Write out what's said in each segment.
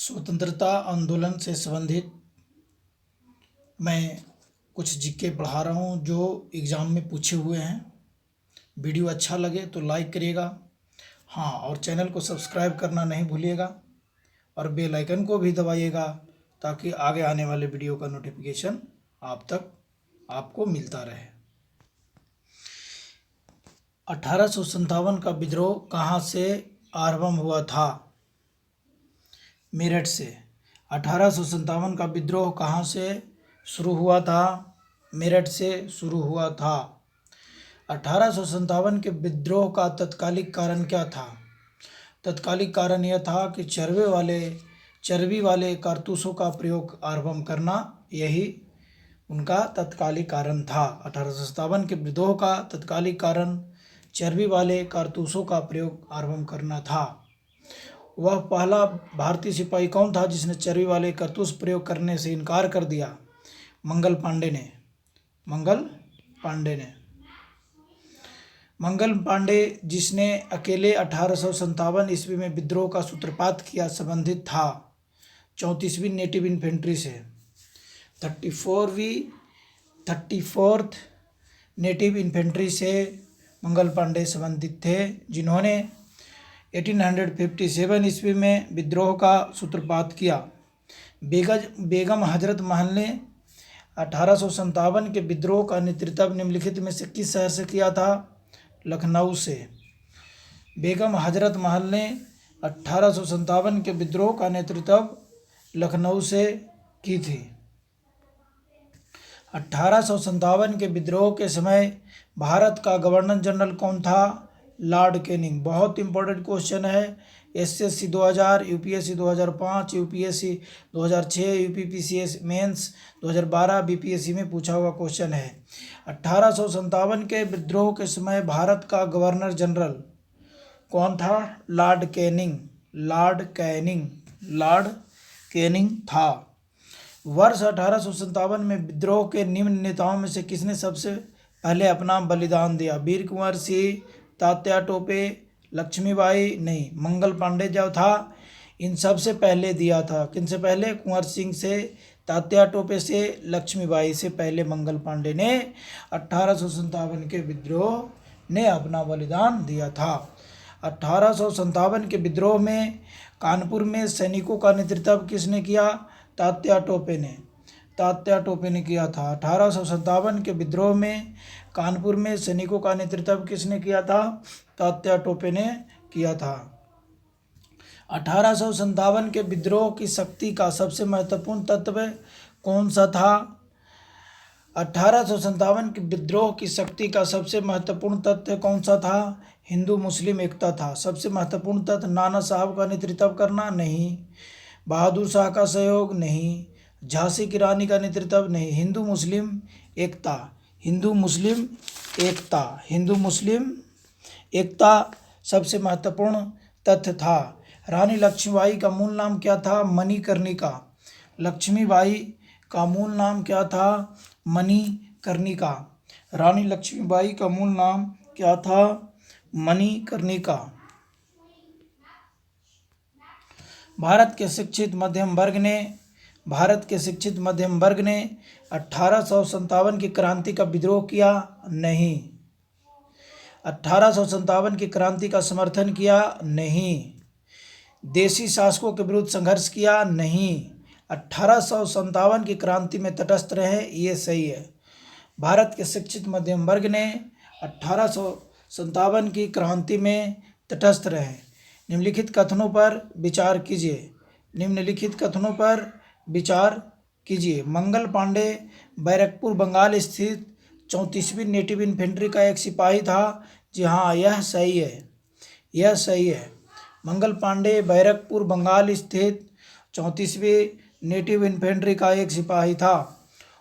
स्वतंत्रता आंदोलन से संबंधित मैं कुछ जीके पढ़ा रहा हूँ जो एग्ज़ाम में पूछे हुए हैं। वीडियो अच्छा लगे तो लाइक करिएगा, हाँ, और चैनल को सब्सक्राइब करना नहीं भूलिएगा और बेल आइकन को भी दबाइएगा ताकि आगे आने वाले वीडियो का नोटिफिकेशन आप तक आपको मिलता रहे। 1857 का विद्रोह कहाँ से आरंभ हुआ था? मेरठ से। 1857 का विद्रोह कहाँ से शुरू हुआ था? मेरठ से शुरू हुआ था। 1857 के विद्रोह का तत्कालिक कारण क्या था? तत्कालिक कारण यह था कि चर्बी वाले कारतूसों का प्रयोग आरंभ करना, यही उनका तत्कालिक कारण था। 1857 के विद्रोह का तत्कालिक कारण चर्बी वाले कारतूसों का प्रयोग आरंभ करना था। वह पहला भारतीय सिपाही कौन था जिसने चर्बी वाले कारतूस प्रयोग करने से इनकार कर दिया? मंगल पांडे जिसने अकेले 1857 ईस्वी में विद्रोह का सूत्रपात किया, संबंधित था 34वीं नेटिव इन्फेंट्री से। 34th नेटिव इन्फेंट्री से मंगल पांडे संबंधित थे, जिन्होंने 1857 ईस्वी में विद्रोह का सूत्रपात किया। बेगम हजरत महल ने 1857 के विद्रोह का नेतृत्व निम्नलिखित में से किस शहर से किया था? लखनऊ से। बेगम हजरत महल ने 1857 के विद्रोह का नेतृत्व लखनऊ से की थी। 1857 के विद्रोह के समय भारत का गवर्नर जनरल कौन था? Lord Canning. बहुत इंपॉर्टेंट क्वेश्चन है। SSC 2000, UPSC 2005, UPSC 2006, UPPCS mains 2012, BPSC में पूछा हुआ क्वेश्चन है। 1857 के विद्रोह के समय भारत का गवर्नर जनरल कौन था? लॉर्ड कैनिंग था। वर्ष 1857 में विद्रोह के निम्न नेताओं में से किसने सबसे पहले अपना बलिदान दिया? वीर कुंवर सिंह, तात्या टोपे, लक्ष्मीबाई? नहीं, मंगल पांडे जो था इन सब से पहले दिया था। किनसे पहले? कुंवर सिंह से, तात्या टोपे से, लक्ष्मीबाई से पहले मंगल पांडे ने 1857 के विद्रोह ने अपना बलिदान दिया था। 1857 के विद्रोह में कानपुर में सैनिकों का नेतृत्व किसने किया? तात्या टोपे ने किया था। 1857 के विद्रोह में कानपुर में सैनिकों का नेतृत्व किसने किया था? तात्या टोपे ने किया था। 1857 के विद्रोह की शक्ति का सबसे महत्वपूर्ण तत्व कौन सा था? 1857 के विद्रोह की शक्ति का सबसे महत्वपूर्ण तत्व कौन सा था? हिंदू मुस्लिम एकता था। सबसे महत्वपूर्ण तत्व नाना साहब का नेतृत्व करना? नहीं। बहादुर शाह का सहयोग? नहीं। झांसी की रानी का नेतृत्व? नहीं। हिंदू मुस्लिम एकता सबसे महत्वपूर्ण तथ्य था। रानी लक्ष्मीबाई का मूल नाम क्या था? मणिकर्णिका। लक्ष्मीबाई का मूल नाम क्या था? मणिकर्णिका। रानी लक्ष्मीबाई का मूल नाम क्या था? मणिकर्णिका। भारत के शिक्षित मध्यम वर्ग ने 1857 की क्रांति का विद्रोह किया? नहीं। 1857 की क्रांति का समर्थन किया? नहीं। देशी शासकों के विरुद्ध संघर्ष किया? नहीं। 1857 की क्रांति में तटस्थ रहे, ये सही है। भारत के शिक्षित मध्यम वर्ग ने 1857 की क्रांति में तटस्थ रहे। निम्नलिखित कथनों पर विचार कीजिए। मंगल पांडे बैरकपुर बंगाल स्थित 34वीं नेटिव इन्फेंट्री का एक सिपाही था। जी हाँ, यह सही है। मंगल पांडे बैरकपुर बंगाल स्थित 34वीं नेटिव इन्फेंट्री का एक सिपाही था।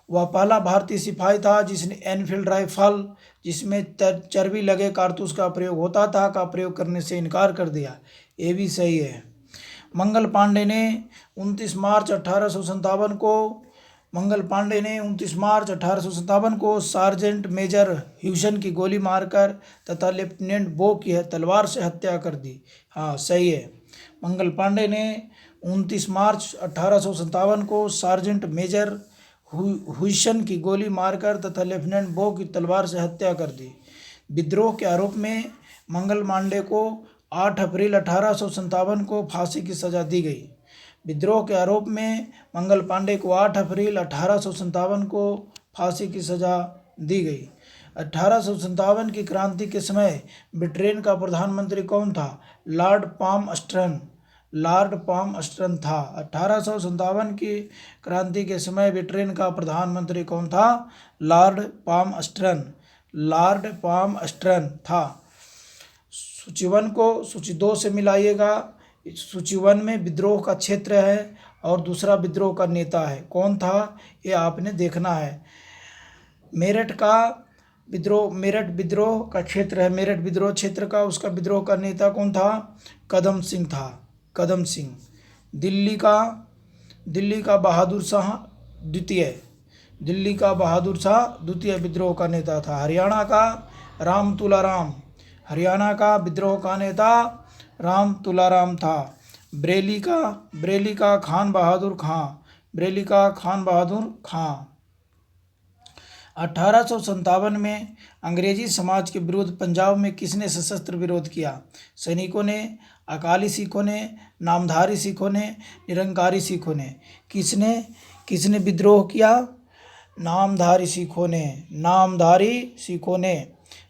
वह पहला भारतीय सिपाही था जिसने एनफील्ड राइफल, जिसमें चर्बी लगे कारतूस का प्रयोग होता था, का प्रयोग करने से इनकार कर दिया। ये भी सही है। मंगल पांडे ने 29 मार्च 1857 को सार्जेंट मेजर ह्यूसन की गोली मारकर तथा लेफ्टिनेंट बो की तलवार से हत्या कर दी। हाँ, सही है। मंगल पांडे ने 29 मार्च 1857 को सार्जेंट मेजर हुइसन की गोली मारकर तथा लेफ्टिनेंट बो की तलवार से हत्या कर दी। विद्रोह के आरोप में मंगल पांडे को 8 अप्रैल 1857 को फांसी की सजा दी गई। विद्रोह के आरोप में मंगल पांडे को 8 अप्रैल 1857 को फांसी की सजा दी गई। 1857 की क्रांति के समय ब्रिटेन का प्रधानमंत्री कौन था? लॉर्ड पाल्मस्टन। लॉर्ड पाल्मस्टन था। 1857 की क्रांति के समय ब्रिटेन का प्रधानमंत्री कौन था? लॉर्ड पाल्मस्टन। लॉर्ड पाल्मस्टन था। सूची 1 को सूची 2 से मिलाइएगा। सूची 1 में विद्रोह का क्षेत्र है और दूसरा विद्रोह का नेता है। कौन था ये आपने देखना है। मेरठ का विद्रोह, मेरठ विद्रोह का क्षेत्र है। मेरठ विद्रोह क्षेत्र का उसका विद्रोह का नेता कौन था? कदम सिंह था। कदम सिंह। दिल्ली का बहादुर शाह द्वितीय। दिल्ली का बहादुर शाह द्वितीय विद्रोह का नेता था। हरियाणा का राम तुलाराम। हरियाणा का विद्रोह का नेता राम तुलाराम था। बरेली का खान बहादुर खां। बरेली का खान बहादुर खां। 1857 में अंग्रेजी समाज के विरुद्ध पंजाब में किसने सशस्त्र विरोध किया? सैनिकों ने, अकाली सिखों ने, नामधारी सिखों ने, निरंकारी सिखों ने। किसने विद्रोह किया? नामधारी सिखों ने।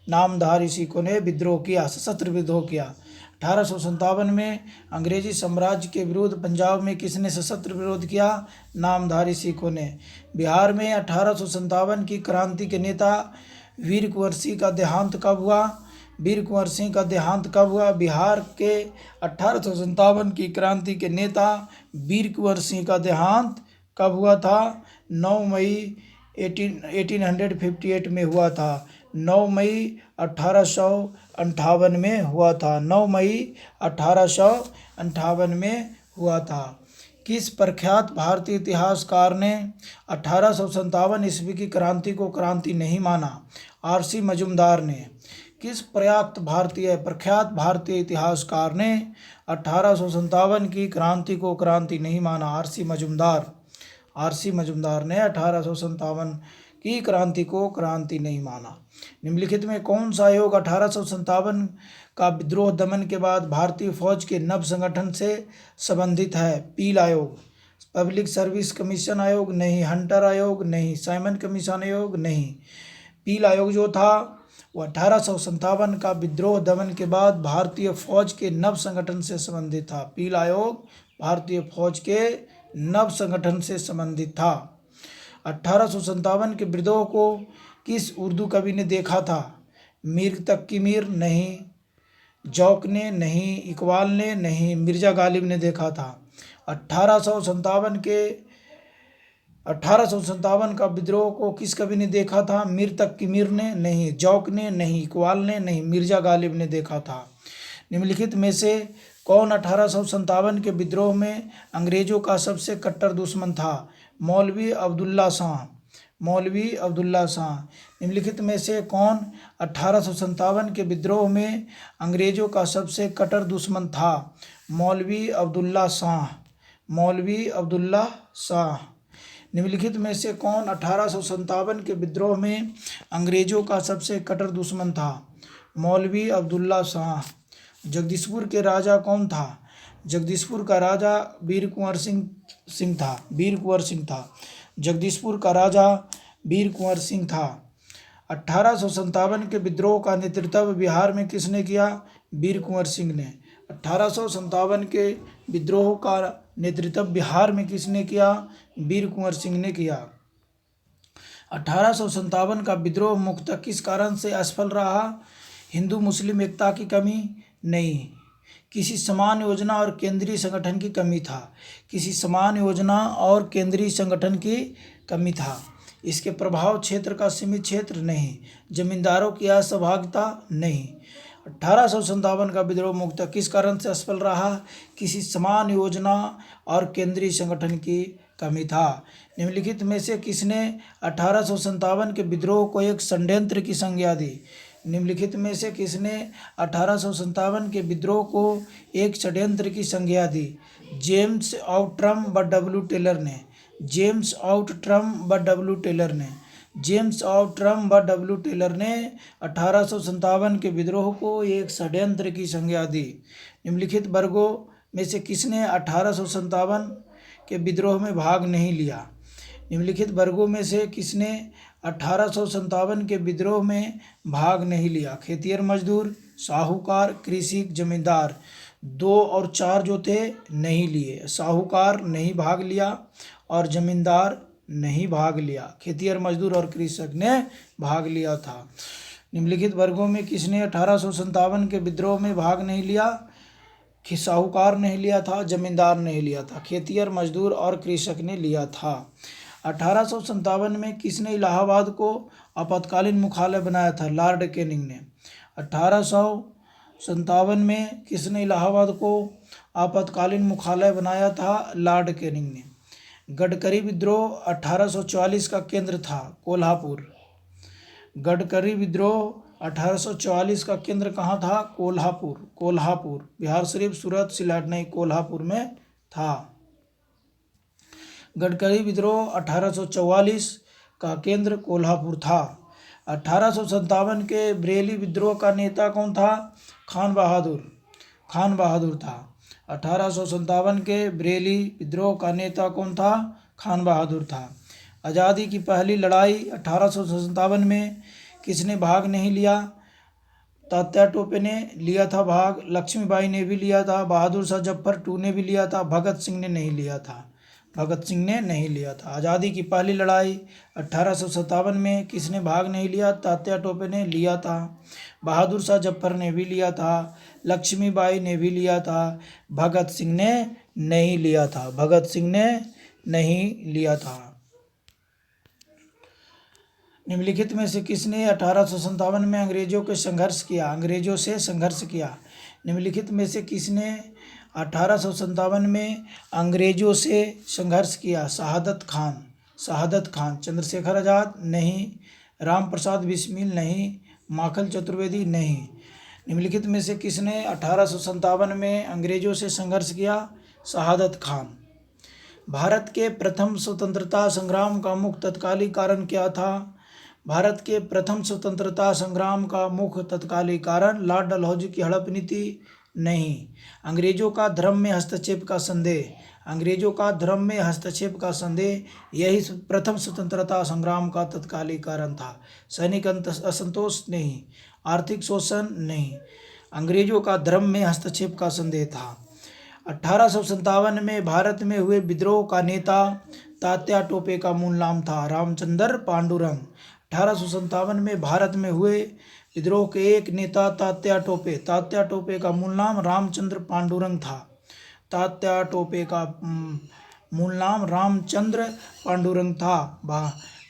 नामधारी सिखों ने विद्रोह किया, सशस्त्र विद्रोह किया। 1857 में अंग्रेजी साम्राज्य के विरुद्ध पंजाब में किसने सशस्त्र विरोध किया? नामधारी सिखों ने। बिहार में 1857 की क्रांति के नेता वीर कुंवर सिंह का देहांत कब हुआ? वीर कुंवर सिंह का देहांत कब हुआ? बिहार के 1857 की क्रांति के नेता वीर कुंवर सिंह का देहांत कब हुआ था? 9 मई 1858 में हुआ था। 9 मई 1858 में हुआ था। 9 मई 1858 में हुआ था। किस प्रख्यात भारतीय इतिहासकार ने 1857 ईस्वी की क्रांति को क्रांति नहीं माना? आर.सी. मजूमदार ने। किस प्रख्यात भारतीय इतिहासकार ने 1857 की क्रांति को क्रांति नहीं माना? आर.सी. मजूमदार। आर.सी. मजूमदार ने 1857 की क्रांति को क्रांति नहीं माना। निम्नलिखित में कौन सा आयोग 1857 का विद्रोह दमन के बाद भारतीय फौज के नव संगठन से संबंधित है? पील आयोग। पब्लिक सर्विस कमीशन आयोग नहीं। हंटर आयोग नहीं। साइमन कमीशन आयोग नहीं। पील आयोग जो था वो 1857 का विद्रोह दमन के बाद भारतीय फौज के नव संगठन से संबंधित था। पील आयोग भारतीय फौज के नव संगठन से संबंधित था। 1857 के विद्रोह को किस उर्दू कवि ने देखा था? मीर तकी मीर नहीं, जौक ने नहीं, इकबाल ने नहीं, मिर्जा गालिब ने देखा था। 1857 का विद्रोह को किस कवि ने देखा था? मीर तकी मीर ने नहीं, जौक ने नहीं, इकबाल ने नहीं, मिर्जा गालिब ने देखा था। निम्नलिखित में से कौन 1857 के विद्रोह में अंग्रेजों का सबसे कट्टर दुश्मन था? मौलवी अब्दुल्ला शाह। मौलवी अब्दुल्ला शाह। निम्नलिखित में से कौन 1857 के विद्रोह में अंग्रेजों का सबसे कट्टर दुश्मन था? मौलवी अब्दुल्ला शाह। मौलवी अब्दुल्ला शाह। निम्नलिखित में से कौन 1857 के विद्रोह में अंग्रेजों का सबसे कट्टर दुश्मन था? मौलवी अब्दुल्ला शाह। जगदीशपुर के राजा कौन था? जगदीशपुर का राजा वीर कुंवर सिंह था। वीर कुंवर सिंह था। जगदीशपुर का राजा वीर कुंवर सिंह था। 1857 के विद्रोह का नेतृत्व बिहार में किसने किया? वीर कुंवर सिंह ने। 1857 के विद्रोह का नेतृत्व बिहार में किसने किया? वीर कुंवर सिंह ने किया। 1857 का विद्रोह मुख्यतः किस कारण से असफल रहा? हिंदू मुस्लिम एकता की कमी नहीं, किसी समान योजना और केंद्रीय संगठन की कमी था। किसी समान योजना और केंद्रीय संगठन की कमी था। इसके प्रभाव क्षेत्र का सीमित क्षेत्र नहीं, जमींदारों की असहभागिता नहीं। 1857 का विद्रोह मुख्यतः किस कारण से असफल रहा? किसी समान योजना और केंद्रीय संगठन की कमी था। निम्नलिखित में से किसने 1857 के विद्रोह को एक षड्यंत्र की संज्ञा दी? निम्नलिखित में से किसने 1857 के विद्रोह को एक षड्यंत्र की संज्ञा दी? जेम्स आउटरम व डब्ल्यू टेलर ने, जेम्स आउटरम व डब्ल्यू टेलर ने, जेम्स आउटरम व डब्ल्यू टेलर ने 1857 के विद्रोह को एक षड्यंत्र की संज्ञा दी। निम्नलिखित वर्गों में से किसने 1857 के विद्रोह में भाग नहीं लिया? निम्नलिखित वर्गों में से किसने 1857 के विद्रोह में भाग नहीं लिया? खेतिहर मजदूर, साहूकार, कृषिक, जमींदार। 2 और 4 जो थे नहीं लिए। साहूकार नहीं भाग लिया और जमींदार नहीं भाग लिया। खेतिहर मजदूर और कृषक ने भाग लिया था। निम्नलिखित वर्गों में किसने 1857 के विद्रोह में भाग नहीं लिया? साहूकार नहीं लिया था, जमींदार नहीं लिया था, खेतिहर मजदूर और कृषक ने लिया था। 1857 में किसने इलाहाबाद को आपातकालीन मुख्यालय बनाया था? लॉर्ड कैनिंग ने। 1857 में किसने इलाहाबाद को आपातकालीन मुख्यालय बनाया था? लॉर्ड कैनिंग ने। गडकरी विद्रोह 1844 का केंद्र था कोल्हापुर। गडकरी विद्रोह 1844 का केंद्र कहाँ था? कोल्हापुर। कोल्हापुर, बिहार शरीफ, सूरत, सिलहट नहीं, कोल्हापुर में था। गडकरी विद्रोह 1844 का केंद्र कोल्हापुर था। 1857 के बरेली विद्रोह का नेता कौन था? खान बहादुर। खान बहादुर था। 1857 के बरेली विद्रोह का नेता कौन था? खान बहादुर था। आज़ादी की पहली लड़ाई 1857 में किसने भाग नहीं लिया? तात्या टोपे ने लिया था भाग, लक्ष्मीबाई ने भी लिया था, बहादुर शाह जफर टू ने भी लिया था, भगत सिंह ने नहीं लिया था। भगत सिंह ने नहीं लिया था। आज़ादी की पहली लड़ाई 1857 में किसने भाग नहीं लिया? तात्या टोपे ने लिया था, बहादुर शाह जफर ने भी लिया था, लक्ष्मीबाई ने भी लिया था, भगत सिंह ने नहीं लिया था। भगत सिंह ने नहीं लिया था। निम्नलिखित में से किसने 1857 में अंग्रेजों के संघर्ष किया? अंग्रेजों से संघर्ष किया। निम्नलिखित में से किसने 1857 में अंग्रेजों से संघर्ष किया? शहादत खान। शहादत खान। चंद्रशेखर आज़ाद नहीं, राम प्रसाद बिस्मिल नहीं, माखन चतुर्वेदी नहीं। निम्नलिखित में से किसने 1857 में अंग्रेजों से संघर्ष किया? शहादत खान। भारत के प्रथम स्वतंत्रता संग्राम का मुख्य तत्कालीन कारण क्या था? भारत के प्रथम स्वतंत्रता संग्राम का मुख्य तत्कालीन कारण लॉर्ड डलहौजी की हड़प नीति नहीं, अंग्रेजों का धर्म में हस्तक्षेप का संदेह। अंग्रेजों का धर्म में हस्तक्षेप का संदेह यही प्रथम स्वतंत्रता संग्राम का तत्कालीन कारण था। सैनिक असंतोष नहीं, आर्थिक शोषण नहीं, अंग्रेजों का धर्म में हस्तक्षेप का संदेह था। 1857 में भारत में हुए विद्रोह का नेता तात्या टोपे का मूल नाम था रामचंद्र पांडुरंग। 1857 में भारत में हुए विद्रोह के एक नेता तात्या टोपे। तात्या टोपे का मूल नाम रामचंद्र पांडुरंग था। तात्या टोपे का मूल नाम रामचंद्र पांडुरंग था।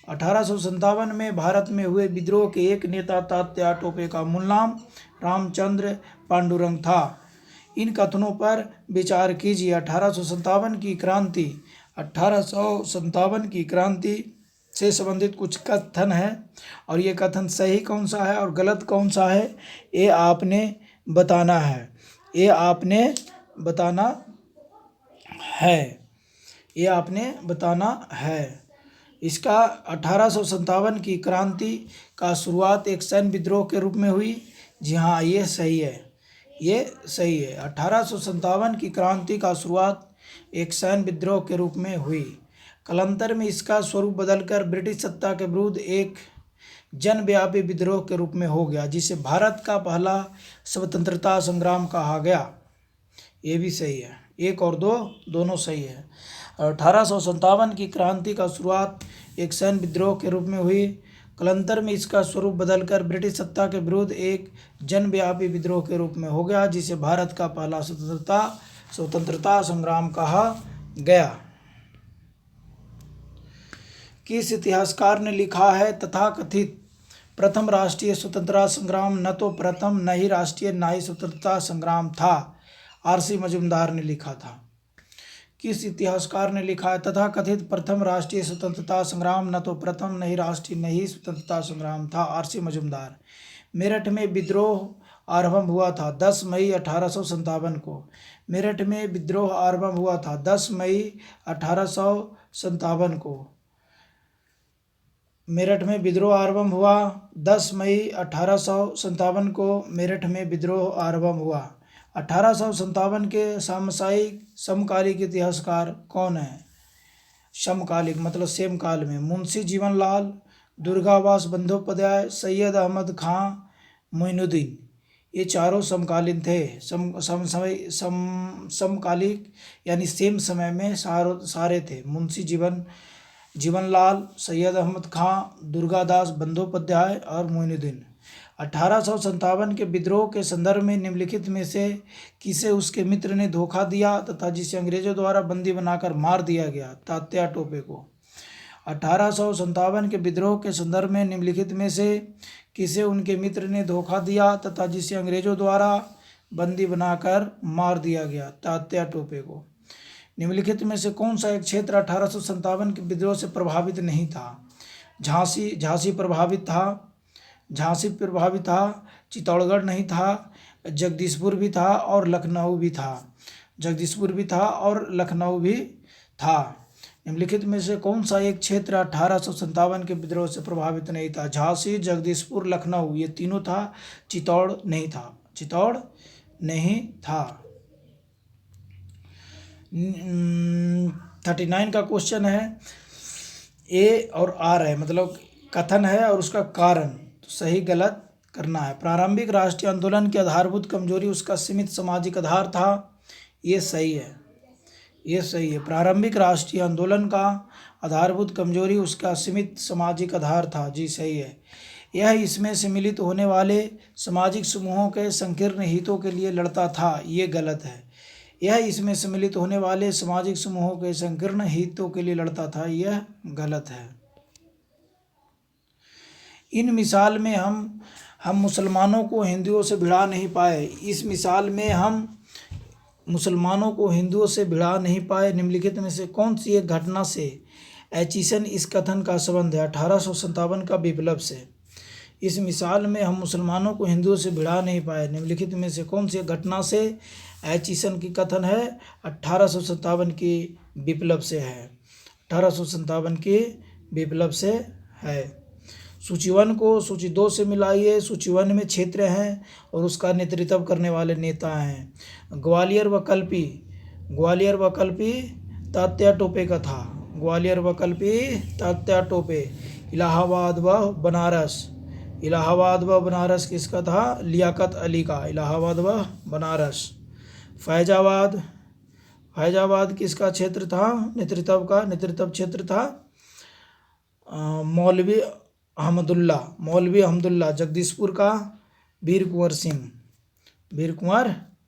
1857 में भारत में हुए विद्रोह के एक नेता तात्या टोपे का मूल नाम रामचंद्र पांडुरंग था। इन कथनों पर विचार कीजिए। 1857 की क्रांति, 1857 की क्रांति से संबंधित कुछ कथन है और ये कथन सही कौन सा है और गलत कौन सा है ये आपने बताना है। ये आपने बताना है। ये आपने बताना है। इसका 1857 की क्रांति का शुरुआत एक सैन्य विद्रोह के रूप में हुई। जी हाँ, ये सही है, ये सही है। 1857 की क्रांति का शुरुआत एक सैन्य विद्रोह के रूप में हुई। कालांतर में इसका स्वरूप बदलकर ब्रिटिश सत्ता के विरुद्ध एक जनव्यापी विद्रोह के रूप में हो गया, जिसे भारत का पहला स्वतंत्रता संग्राम कहा गया। ये भी सही है। 1 और 2 दोनों सही है। 1857 की क्रांति का शुरुआत एक सैन्य विद्रोह के रूप में हुई। कालांतर में इसका स्वरूप बदलकर ब्रिटिश सत्ता के विरुद्ध एक जनव्यापी विद्रोह के रूप में हो गया, जिसे भारत का पहला स्वतंत्रता संग्राम कहा गया। किस इतिहासकार ने लिखा है तथाकथित प्रथम राष्ट्रीय स्वतंत्रता संग्राम न तो प्रथम न ही राष्ट्रीय न ही स्वतंत्रता संग्राम था? आरसी मजूमदार ने लिखा था। किस इतिहासकार ने लिखा है तथाकथित प्रथम राष्ट्रीय स्वतंत्रता संग्राम न तो प्रथम न ही राष्ट्रीय न ही स्वतंत्रता संग्राम था? आरसी मजूमदार। मेरठ में विद्रोह आरंभ हुआ था? 10 मई 1857 को। मेरठ में विद्रोह आरंभ हुआ था 10 मई 1857 को। मेरठ में विद्रोह आरंभ हुआ 10 मई 1857 को। मेरठ में विद्रोह आरंभ हुआ। 1857 के सामसायिक समकालिक इतिहासकार कौन है? समकालिक मतलब सेम काल में। मुंशी जीवनलाल, दुर्गादास बंदोपाध्याय, सैयद अहमद खां, मोइनुद्दीन। ये चारों समकालीन थे। समकालिक यानी सेम समय में सारे थे। मुंशी जीवनलाल, सैयद अहमद खां, दुर्गादास बंदोपाध्याय और मोइनुद्दीन। 1857 के विद्रोह के संदर्भ में निम्नलिखित में से किसे उसके मित्र ने धोखा दिया तथा जिसे अंग्रेजों द्वारा बंदी बनाकर मार दिया गया? तात्या टोपे को। 1857 के विद्रोह के संदर्भ में निम्नलिखित में से किसे उनके मित्र ने धोखा दिया तथा जिसे अंग्रेजों द्वारा बंदी बनाकर मार दिया गया? तात्या टोपे को। निम्नलिखित में से कौन सा एक क्षेत्र 1857 के विद्रोह से प्रभावित नहीं था? झांसी प्रभावित था, चित्तौड़गढ़ नहीं था, जगदीशपुर भी था और लखनऊ भी था। निम्नलिखित में से कौन सा एक क्षेत्र 1857 के विद्रोह से प्रभावित नहीं था? झांसी, जगदीशपुर, लखनऊ, ये तीनों था, चित्तौड़ नहीं था। 39 का क्वेश्चन है, ए और आर है, मतलब कथन है और उसका कारण, तो सही गलत करना है। प्रारंभिक राष्ट्रीय आंदोलन की आधारभूत कमजोरी उसका सीमित सामाजिक आधार था, ये सही है। प्रारंभिक राष्ट्रीय आंदोलन का आधारभूत कमजोरी उसका सीमित सामाजिक आधार था, जी सही है। यह इसमें सम्मिलित होने वाले सामाजिक समूहों के संकीर्ण हितों के लिए लड़ता था, ये गलत है। यह इसमें सम्मिलित होने वाले सामाजिक समूहों के संकीर्ण हितों के लिए लड़ता था, यह गलत है। इन मिसाल में हम मुसलमानों को हिंदुओं से भिड़ा नहीं पाए। इस मिसाल में हम मुसलमानों को हिंदुओं से भिड़ा नहीं पाए। निम्नलिखित में से कौन सी एक घटना से एचिसन इस कथन का संबंध है? 1857 का विप्लव से। इस मिसाल में हम मुसलमानों को हिंदुओं से भिड़ा नहीं पाए। निम्नलिखित में से कौन सी एक घटना से एचिसन की कथन है? 1857 की विप्लव से है। 1857 के विप्लव से है। सूची 1 को सूची 2 से मिलाइए। सूची 1 में क्षेत्र हैं और उसका नेतृत्व करने वाले नेता हैं। ग्वालियर व कल्पी तात्या टोपे का था। ग्वालियर व कल्पी तात्या टोपे। इलाहाबाद व बनारस किसका था? लियाकत अली का। इलाहाबाद व बनारस। फैजाबाद किसका क्षेत्र था? नेतृत्व क्षेत्र था मौलवी अहमदुल्ला। जगदीशपुर का वीर कुंवर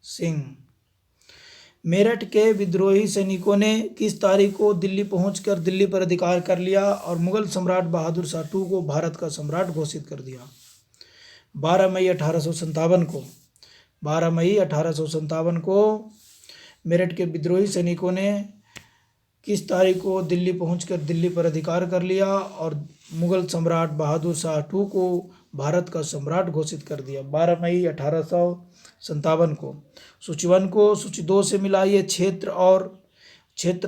सिंह। मेरठ के विद्रोही सैनिकों ने किस तारीख को दिल्ली पहुंचकर दिल्ली पर अधिकार कर लिया और मुगल सम्राट बहादुर शाह II को भारत का सम्राट घोषित कर दिया? 12 मई 1857 को। 12 मई 1857 को मेरठ के विद्रोही सैनिकों ने किस तारीख को दिल्ली पहुंचकर दिल्ली पर अधिकार कर लिया और मुगल सम्राट बहादुर शाह II को भारत का सम्राट घोषित कर दिया? 12 मई 1857 को। सूची 1 को सूची 2 से मिलाइए। क्षेत्र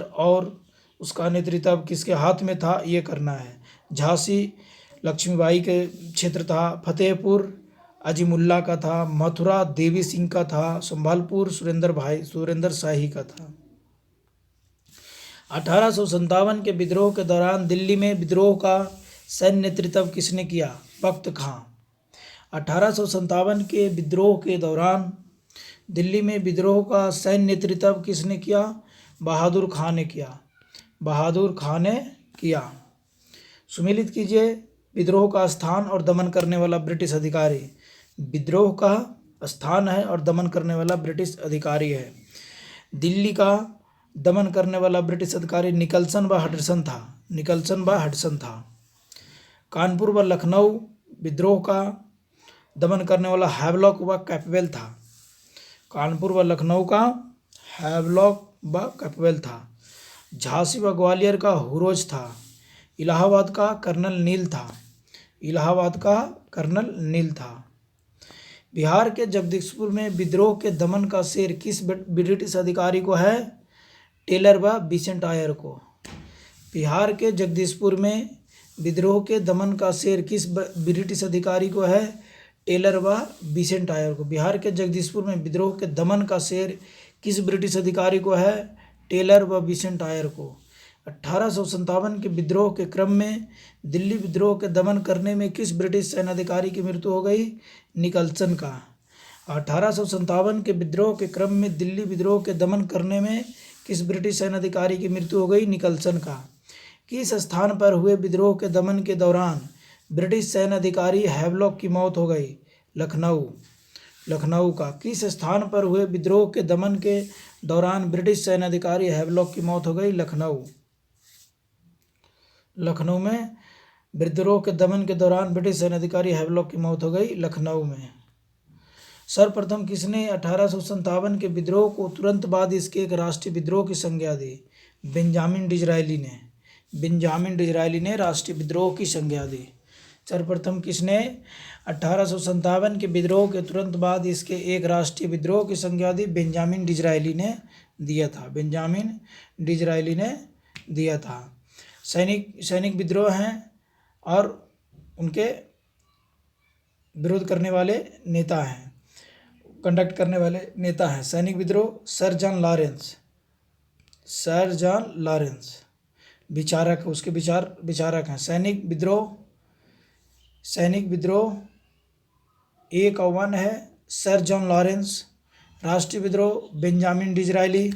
और उसका नेतृत्व किसके हाथ में था, ये करना है। झांसी लक्ष्मीबाई के क्षेत्र था। फतेहपुर अजीमुल्ला का था। मथुरा देवी सिंह का था। संभालपुर सुरेंद्र शाही का था। 1857 के विद्रोह के दौरान दिल्ली में विद्रोह का सैन्य नेतृत्व किसने किया? बख्त खां। 1857 के विद्रोह के दौरान दिल्ली में विद्रोह का सैन्य नेतृत्व किसने किया? बहादुर खां ने किया। सुमेलित कीजिए। विद्रोह का स्थान और दमन करने वाला ब्रिटिश अधिकारी। विद्रोह का स्थान है और दमन करने वाला ब्रिटिश अधिकारी है। दिल्ली का दमन करने वाला ब्रिटिश अधिकारी निकलसन व हडसन था। कानपुर व लखनऊ विद्रोह का दमन करने वाला हैवलॉक व कैपबेल था। कानपुर व लखनऊ का हैवलॉक व कैपबेल था। झांसी व ग्वालियर का हुरोज था। इलाहाबाद का कर्नल नील था। बिहार के जगदीशपुर में विद्रोह के दमन का श्रेय किस ब्रिटिश अधिकारी को है? टेलर व बिसेंट आयर को। बिहार के जगदीशपुर में विद्रोह के दमन का श्रेय किस ब्रिटिश अधिकारी को है? टेलर व बिसेंट आयर को। बिहार के जगदीशपुर में विद्रोह के दमन का श्रेय किस ब्रिटिश अधिकारी को है? टेलर व बिसेंट आयर को। 1857 के विद्रोह के क्रम में दिल्ली विद्रोह के दमन करने में किस ब्रिटिश सेनाधिकारी की मृत्यु हो गई? निकलसन का। 1857 के विद्रोह के क्रम में दिल्ली विद्रोह के दमन करने में किस ब्रिटिश सेनाधिकारी की मृत्यु हो गई? निकलसन का। किस स्थान पर हुए विद्रोह के दमन के दौरान ब्रिटिश सेनाधिकारी हैवलॉक की मौत हो गई? लखनऊ का। किस स्थान पर हुए विद्रोह के दमन के दौरान ब्रिटिश सेनाधिकारी हैवलॉक की मौत हो गई? लखनऊ में विद्रोह के दमन के दौरान ब्रिटिश सेनाधिकारी हैवलॉक की मौत हो गई लखनऊ में। सर्वप्रथम किसने 1857 के विद्रोह को तुरंत बाद इसके एक राष्ट्रीय विद्रोह की संज्ञा दी? बेंजामिन डिज़रायली ने। बेंजामिन डिज़रायली ने राष्ट्रीय विद्रोह की संज्ञा दी। सर्वप्रथम किसने 1857 के विद्रोह के तुरंत बाद इसके एक राष्ट्रीय विद्रोह की संज्ञा दी? बेंजामिन डिज़रायली ने दिया था। बेंजामिन डिज़रायली ने दिया था। सैनिक विद्रोह हैं और उनके विरोध करने वाले नेता हैं, कंडक्ट करने वाले नेता हैं। सैनिक विद्रोह सर जॉन लॉरेंस विचारक, उसके विचारक हैं। सैनिक विद्रोह 1 और 1 है सर जॉन लॉरेंस। राष्ट्रीय विद्रोह बेंजामिन डिज़रायली,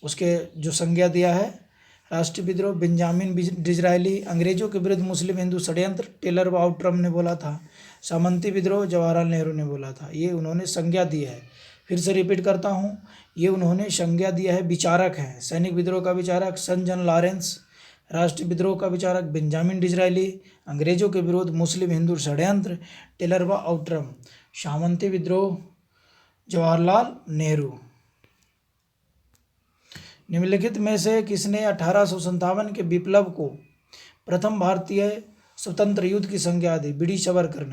उसके जो संज्ञा दिया है राष्ट्रीय विद्रोह बेंजामिन डिज़रायली। अंग्रेजों के विरुद्ध मुस्लिम हिंदू षड्यंत्र टेलर व आउट्रम ने बोला था। सामंती विद्रोह जवाहरलाल नेहरू ने बोला था। ये उन्होंने संज्ञा दी है। फिर से रिपीट करता हूँ, ये उन्होंने संज्ञा दिया है, विचारक हैं। सैनिक विद्रोह का विचारक सर जॉन लॉरेंस, राष्ट्रीय विद्रोह का विचारक बेंजामिन डिज़रायली, अंग्रेजों के विरुद्ध मुस्लिम हिंदू षड्यंत्र टेलर व आउट्रम, सामंती विद्रोह जवाहरलाल नेहरू। निम्नलिखित में से किसने 1857 के विप्लव को प्रथम भारतीय स्वतंत्र युद्ध की संज्ञा दी? बी डी सावरकर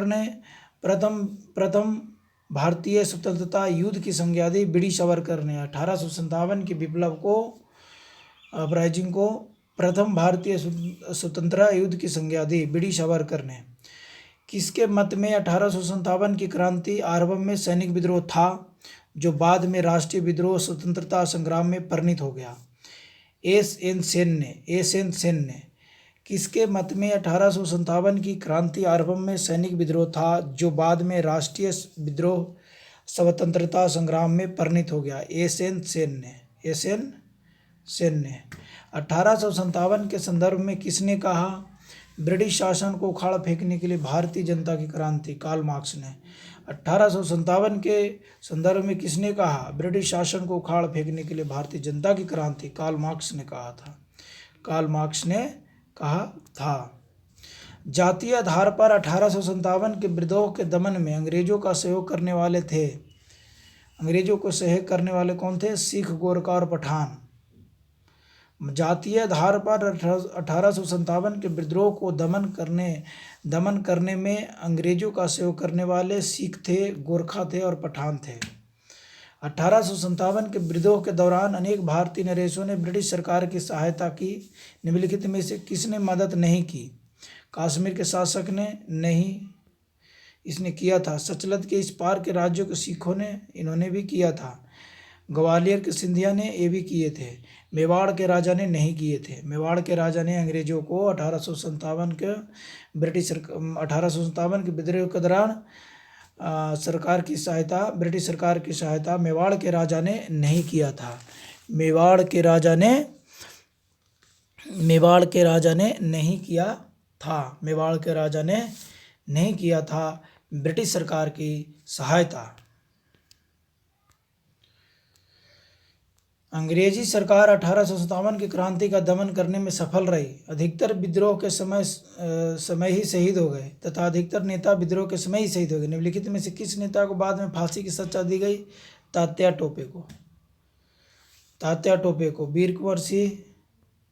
ने प्रथम भारतीय स्वतंत्रता युद्ध की संज्ञा दी। बी डी सावरकर ने 1857 के विप्लव को अपराइजिंग को प्रथम भारतीय स्वतंत्रता युद्ध की संज्ञा दी। बी डी सावरकर ने। किसके मत में 1857 की क्रांति आरंभ में सैनिक विद्रोह था जो बाद में राष्ट्रीय विद्रोह स्वतंत्रता संग्राम में परिणत हो गया? एस एन सेन ने। किसके मत में 1857 की क्रांति आरंभ में सैनिक विद्रोह था जो बाद में राष्ट्रीय विद्रोह स्वतंत्रता संग्राम में परिणत हो गया? एस एन सेन ने। 1857 के संदर्भ में किसने कहा ब्रिटिश शासन को उखाड़ फेंकने के लिए भारतीय जनता की क्रांति? कार्ल मार्क्स ने। 1857 के संदर्भ में किसने कहा ब्रिटिश शासन को उखाड़ फेंकने के लिए भारतीय जनता की क्रांति? कार्ल मार्क्स ने कहा था। जातीय आधार पर 1857 के विद्रोह के दमन में अंग्रेजों का सहयोग करने वाले थे। अंग्रेजों को सहयोग करने वाले कौन थे? सिख, गोरखा और पठान। जातीय आधार पर 1857 के विद्रोह को दमन करने में अंग्रेजों का सहयोग करने वाले सिख थे, गोरखा थे और पठान थे। 1857 के विद्रोह के दौरान अनेक भारतीय नरेशों ने ब्रिटिश सरकार की सहायता की। निम्नलिखित में से किसने मदद नहीं की? कश्मीर के शासक ने नहीं, इसने किया था। सचलत के इस पार के राज्यों के सिखों ने, इन्होंने भी किया था। ग्वालियर के सिंधिया ने ये भी किए थे। मेवाड़ के राजा ने नहीं किए थे। मेवाड़ के राजा ने अंग्रेजों को 1857 के विद्रोह के दौरान ब्रिटिश सरकार की सहायता मेवाड़ के राजा ने नहीं किया था। मेवाड़ के राजा ने नहीं किया था ब्रिटिश सरकार की सहायता। अंग्रेजी सरकार 1857 की क्रांति का दमन करने में सफल रही। अधिकतर विद्रोह के समय ही शहीद हो गए तथा अधिकतर नेता विद्रोह के समय ही शहीद हो गए। निम्नलिखित में से किस नेता को बाद में फांसी की सजा दी गई? तात्या टोपे को। वीर कुंवर सिंह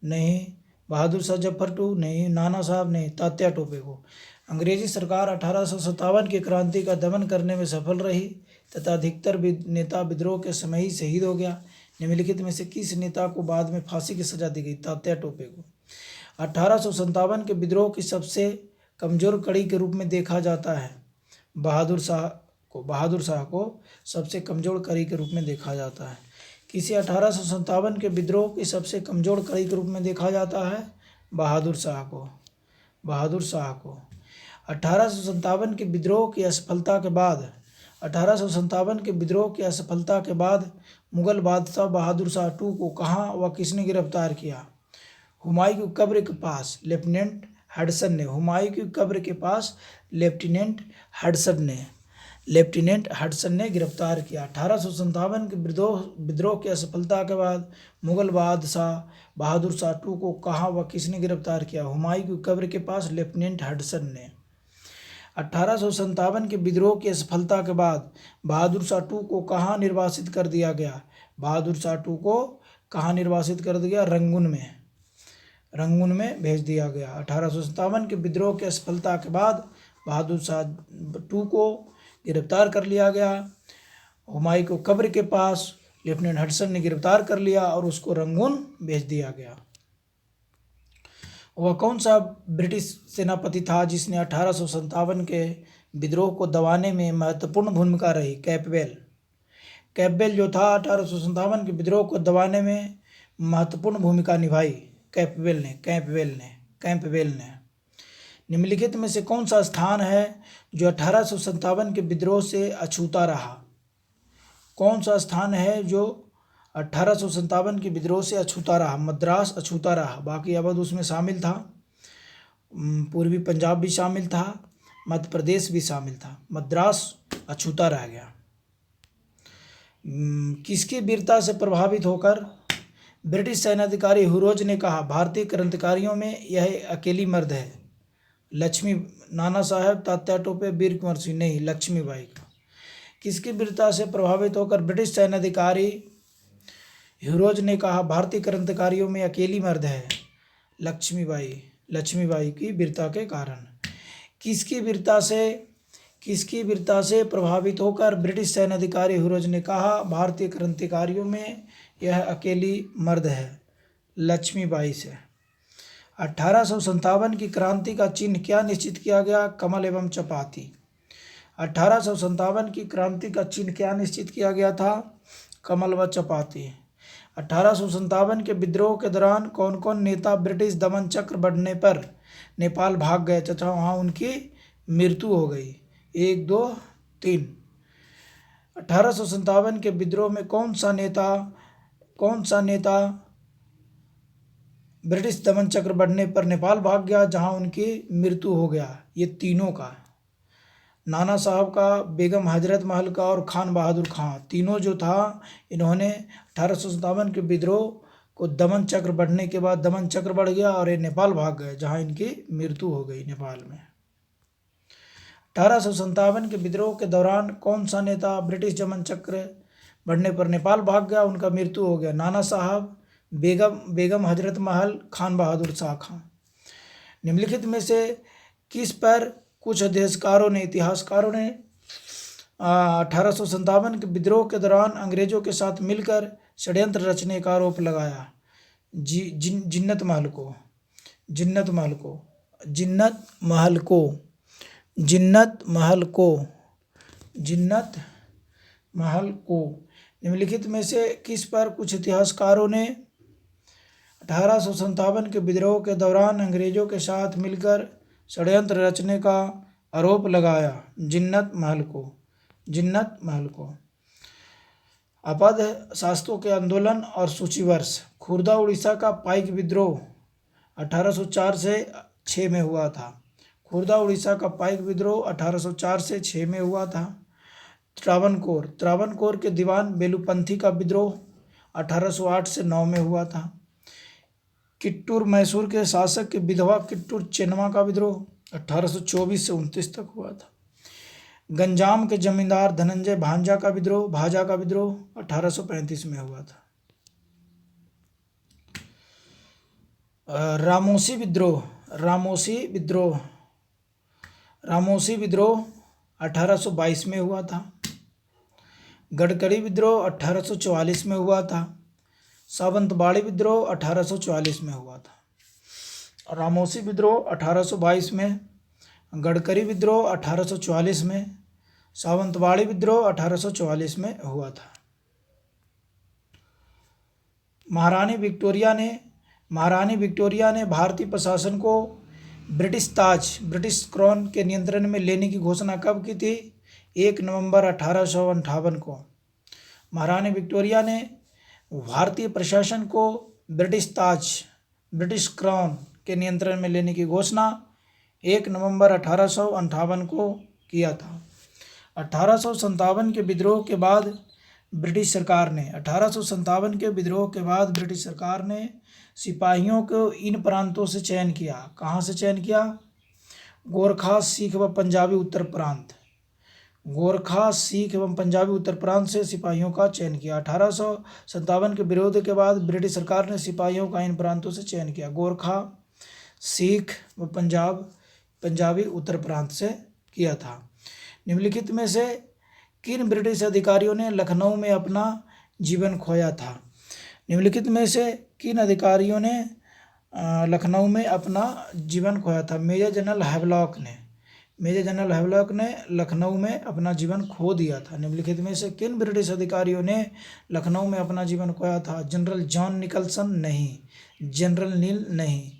नहीं, बहादुर शाह जफर नहीं, नाना साहब नहीं, तात्या टोपे को। अंग्रेजी सरकार 1857 की क्रांति का दमन करने में सफल रही तथा अधिकतर नेता विद्रोह के समय ही शहीद हो गया। निम्नलिखित में से किस नेता को बाद में फांसी की सजा दी गई? तात्या टोपे को। 1857 के विद्रोह की सबसे कमजोर कड़ी के रूप में देखा जाता है बहादुर शाह को सबसे कमजोर कड़ी के रूप में देखा जाता है। किसी 1857 के विद्रोह की सबसे कमजोर कड़ी के रूप में देखा जाता है बहादुर शाह को। 1857 के विद्रोह की असफलता के बाद मुगल बादशाह बहादुर शाह टू को कहाँ व किसने गिरफ्तार किया? हुमायूं की कब्र के पास लेफ्टिनेंट हडसन ने। हुमायूं की कब्र के पास लेफ्टिनेंट हडसन ने गिरफ्तार किया। 1857 के विद्रोह की असफलता के बाद मुगल बादशाह बहादुर शाह टू को कहाँ व किसने गिरफ्तार किया? हुमायूं की कब्र के पास लेफ्टिनेंट हडसन ने। 1857 के विद्रोह की असफलता के बाद बहादुर शाह टू को कहाँ निर्वासित कर दिया गया? बहादुर शाह टू को कहाँ निर्वासित कर दिया? रंगून में भेज दिया गया। 1857 के विद्रोह की असफलता के बाद बहादुर शाह टू को गिरफ्तार कर लिया गया। हुमायूं को कब्र के पास लेफ्टिनेंट हडसन ने गिरफ्तार कर लिया और उसको रंगून भेज दिया गया। वह कौन सा ब्रिटिश सेनापति था जिसने 1857 के विद्रोह को दबाने में महत्वपूर्ण भूमिका रही? कैपबेल जो था 1857 के विद्रोह को दबाने में महत्वपूर्ण भूमिका निभाई। कैंपबेल ने। निम्नलिखित में से कौन सा स्थान है जो 1857 के विद्रोह से अछूता रहा? कौन सा स्थान है जो 1857 के विद्रोह से अछूता रहा? मद्रास अछूता रहा, बाकी अवध उसमें शामिल था, पूर्वी पंजाब भी शामिल था, मध्य प्रदेश भी शामिल था, मद्रास अछूता रह गया। किसकी वीरता से प्रभावित होकर ब्रिटिश सैन्याधिकारी हुरोज ने कहा भारतीय क्रांतिकारियों में यह अकेली मर्द है? नाना साहब, तात्या टोपे, वीर कुंवर सिंह? नहीं, लक्ष्मीबाई का। किसकी वीरता से प्रभावित होकर ब्रिटिश सैन्याधिकारी हुरोज ने कहा भारतीय क्रांतिकारियों में अकेली मर्द है? लक्ष्मीबाई की वीरता के कारण। किसकी वीरता से प्रभावित होकर ब्रिटिश सैन्याधिकारी हुरोज ने कहा भारतीय क्रांतिकारियों में यह अकेली मर्द है? लक्ष्मीबाई से। 1857 की क्रांति का चिन्ह क्या निश्चित किया गया? कमल एवं चपाती। 1857 की क्रांति का चिन्ह क्या निश्चित किया गया था? कमल व चपाती। 1857 के विद्रोह के दौरान कौन कौन नेता ब्रिटिश दमन चक्र बढ़ने पर नेपाल भाग गए तथा वहाँ उनकी मृत्यु हो गई? 1, 2, 3। 1857 के विद्रोह में कौन सा नेता ब्रिटिश दमन चक्र बढ़ने पर नेपाल भाग गया जहां उनकी मृत्यु हो गया? ये तीनों का, नाना साहब का, बेगम हजरत महल का और खान बहादुर खां, तीनों जो था इन्होंने 1857 के विद्रोह को दमन चक्र बढ़ने के बाद दमन चक्र बढ़ गया और ये नेपाल भाग गए जहां इनकी मृत्यु हो गई नेपाल में। 1857 के विद्रोह के दौरान कौन सा नेता ब्रिटिश दमन चक्र बढ़ने पर नेपाल भाग गया, उनका मृत्यु हो गया? नाना साहब, बेगम हजरत महल, खान बहादुर शाह खां। निम्नलिखित में से किस पर कुछ इतिहासकारों ने 1857 के विद्रोह के दौरान अंग्रेजों के साथ मिलकर षड्यंत्र रचने का आरोप लगाया? जिन्नत महल को। निम्नलिखित में से किस पर कुछ इतिहासकारों ने 1857 के विद्रोह के दौरान अंग्रेजों के साथ मिलकर षड्यंत्र रचने का आरोप लगाया? जिन्नत महल को। अपद शासकों के आंदोलन और सूचीवर्ष। खुर्दा उड़ीसा का पाइक विद्रोह 1804 से 6 में हुआ था। खुर्दा उड़ीसा का पाइक विद्रोह 1804 से 6 में हुआ था। त्रावणकोर के दीवान बेलूपंथी का विद्रोह 1808 से 9 में हुआ था। किट्टूर मैसूर के शासक की विधवा किट्टूर चेन्नम्मा का विद्रोह 1824 से 29 तक हुआ था। गंजाम के जमींदार धनंजय भाजा का विद्रोह 1835 में हुआ था। रामोसी विद्रोह रामोसी विद्रोह 1822 में हुआ था। गडकरी विद्रोह 1844 में हुआ था। सावंतवाड़ी विद्रोह 1844 में हुआ था। रामोसी विद्रोह 1822 में, गडकरी विद्रोह 1844 में, सावंतवाड़ी विद्रोह 1844 में हुआ था। महारानी विक्टोरिया ने भारतीय प्रशासन को ब्रिटिश क्राउन के नियंत्रण में लेने की घोषणा कब की थी? 1 नवंबर 1858 को। महारानी विक्टोरिया ने भारतीय प्रशासन को ब्रिटिश क्राउन के नियंत्रण में लेने की घोषणा 1 नवंबर 1858 को किया था। 1857 के विद्रोह के बाद ब्रिटिश सरकार ने सिपाहियों को इन प्रांतों से चयन किया। कहाँ से चयन किया? गोरखा, सिख व पंजाबी उत्तर प्रांत। गोरखा, सिख एवं पंजाबी उत्तर प्रांत से सिपाहियों का चयन किया। 1857 के विरोध के बाद ब्रिटिश सरकार ने सिपाहियों का इन प्रांतों से चयन किया। गोरखा, सिख व पंजाबी उत्तर प्रांत से किया था। निम्नलिखित में से किन ब्रिटिश अधिकारियों ने लखनऊ में अपना जीवन खोया था? निम्नलिखित में से किन अधिकारियों ने लखनऊ में अपना जीवन खोया था? मेजर जनरल हैवलॉक ने लखनऊ में अपना जीवन खो दिया था। निम्नलिखित में से किन ब्रिटिश अधिकारियों ने लखनऊ में अपना जीवन खोया था? जनरल जॉन निकलसन नहीं, जनरल नील नहीं,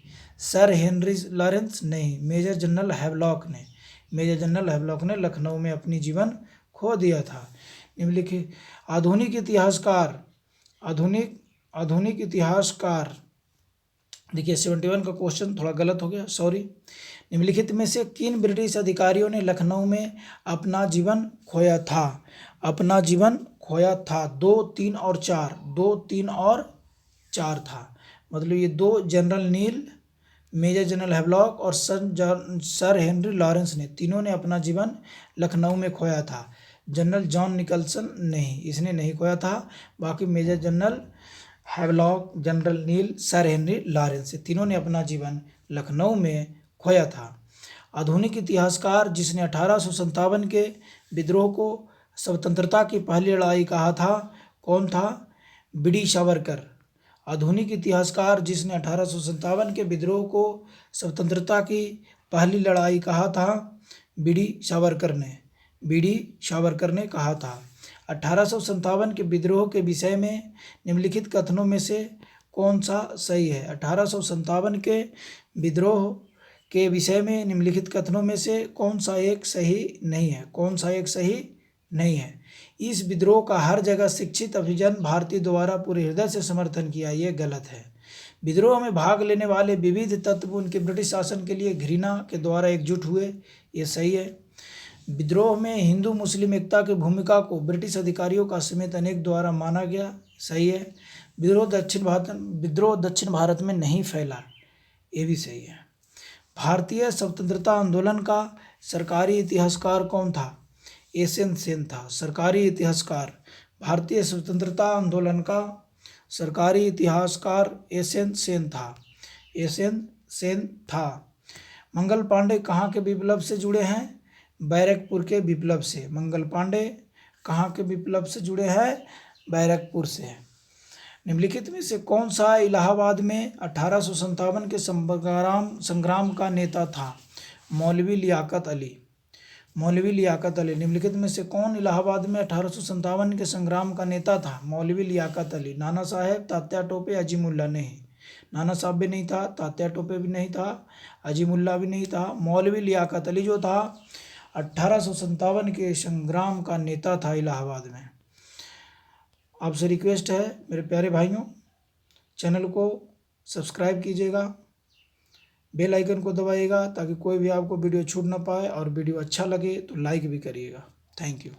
सर हेनरी लॉरेंस नहीं, मेजर जनरल हैवलॉक ने लखनऊ में अपनी जीवन खो दिया था। निम्नलिखित आधुनिक इतिहासकार देखिए 71 का क्वेश्चन थोड़ा गलत हो गया, सॉरी। निम्नलिखित में से किन ब्रिटिश अधिकारियों ने लखनऊ में अपना जीवन खोया था? 2, 3 और 4, 2, 3 और 4 था। मतलब ये 2 जनरल नील, मेजर जनरल हैवलॉक और सर हेनरी लॉरेंस ने, तीनों ने अपना जीवन लखनऊ में खोया था। जनरल जॉन निकलसन नहीं, इसने नहीं खोया था। बाकी मेजर जनरल हैवलॉक, जनरल नील, सर हेनरी लॉरेंस, तीनों ने अपना जीवन लखनऊ में खोया था। आधुनिक इतिहासकार जिसने 1857 के विद्रोह को स्वतंत्रता की पहली लड़ाई कहा था, कौन था? बी.डी. सावरकर। आधुनिक इतिहासकार जिसने 1857 के विद्रोह को स्वतंत्रता की पहली लड़ाई कहा था, बी.डी. सावरकर ने कहा था। 1857 के विद्रोह के विषय में निम्नलिखित कथनों में से कौन सा सही है? 1857 के विद्रोह के विषय में निम्नलिखित कथनों में से कौन सा एक सही नहीं है? इस विद्रोह का हर जगह शिक्षित अभिजन भारतीय द्वारा पूरे हृदय से समर्थन किया, ये गलत है। विद्रोह में भाग लेने वाले विविध तत्व उनके ब्रिटिश शासन के लिए घृणा के द्वारा एकजुट हुए, ये सही है। विद्रोह में हिंदू मुस्लिम एकता की भूमिका को ब्रिटिश अधिकारियों का समेत अनेक द्वारा माना गया, सही है। विद्रोह दक्षिण भारत में नहीं फैला, ये भी सही है। भारतीय स्वतंत्रता आंदोलन का सरकारी इतिहासकार कौन था? एस.एन. सेन था। सरकारी इतिहासकार भारतीय स्वतंत्रता आंदोलन का सरकारी इतिहासकार एस.एन. सेन था। मंगल पांडे कहाँ के विप्लव से जुड़े हैं? बैरकपुर के विप्लव से। मंगल पांडे कहाँ के विप्लव से जुड़े हैं? बैरकपुर से। निम्नलिखित में से कौन सा इलाहाबाद में 1857 के संग्राम का नेता था? मौलवी लियाकत अली। निम्नलिखित में से कौन इलाहाबाद में 1857 के संग्राम का नेता था? मौलवी लियाकत अली। नाना साहेब, तात्या टोपे, अजीमुल्ला नहीं। नाना साहब भी नहीं था, तात्या टोपे भी नहीं था, अजीमुल्ला भी नहीं था। मौलवी लियाकत अली जो था 1857 के संग्राम का नेता था इलाहाबाद में। आपसे रिक्वेस्ट है मेरे प्यारे भाइयों, चैनल को सब्सक्राइब कीजिएगा, बेल आइकन को दबाइएगा ताकि कोई भी आपको वीडियो छूट ना पाए, और वीडियो अच्छा लगे तो लाइक भी करिएगा। Thank you.